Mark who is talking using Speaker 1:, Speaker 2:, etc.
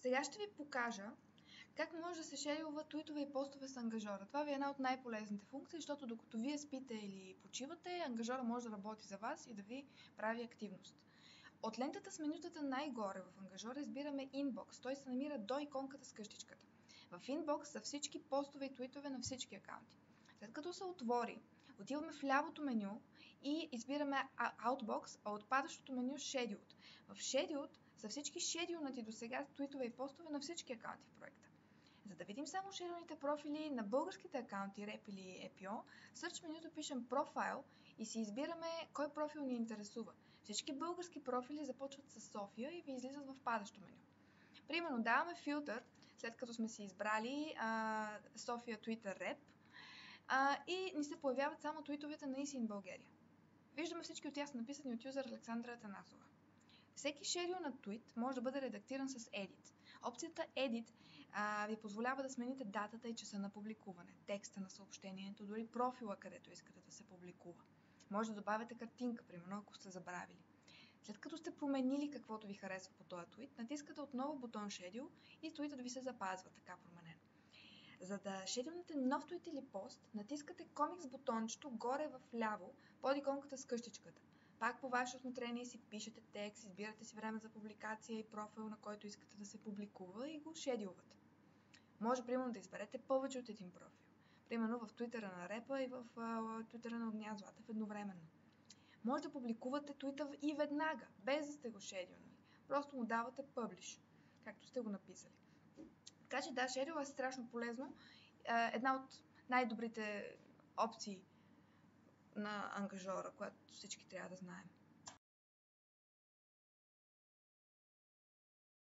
Speaker 1: Сега ще ви покажа как може да се шерилва твитове и постове с ангажора. Това ви е една от най-полезните функции, защото докато вие спите или почивате, ангажора може да работи за вас и да ви прави активност. От лентата с менютата най-горе в ангажора избираме Inbox. Той се намира до иконката с къщичката. В Inbox са всички постове и твитове на всички акаунти. След като се отвори, отиваме в лявото меню и избираме Outbox, а от падащото меню Scheduled. В Scheduled са всички шедюлнати до сега твитове и постове на всички акаунти в проекта. За да видим само шедюлните профили на българските акаунти Rep или EPO, в Search менюто пишем Profile и си избираме кой профил ни интересува. Всички български профили започват с София и ви излизат в падащо меню. Примерно даваме филтър, след като сме си избрали София Twitter Rep и ни се появяват само твитовете на ISIN България. Виждаме всички от тях са написани от юзер Александра Атанасова. Всеки шедюл на твит може да бъде редактиран с Edit. Опцията Edit ви позволява да смените датата и часа на публикуване, текста на съобщението, дори профила, където искате да се публикува. Може да добавяте картинка, примерно, ако сте забравили. След като сте променили каквото ви харесва по този твит, натискате отново бутон Schedule и твитът ви се запазва така променен. За да шедюлнете нов твит или пост, натискате комикс бутончето горе в ляво под иконката с къщичката. Пак по ваше усмотрение си пишете текст, избирате си време за публикация и профил, на който искате да се публикува и го шедюлвате. Може, примерно, да изберете повече от един профил. Примерно в Твитъра на Репа и в Твитъра на Огнян Златев едновременно. Може да публикувате твита и веднага, без да сте го шедюлнали. Просто му давате Publish, както сте го написали. Така че да, шедюл е страшно полезно. Една от най-добрите опции на ангажора, която всички трябва да знаем.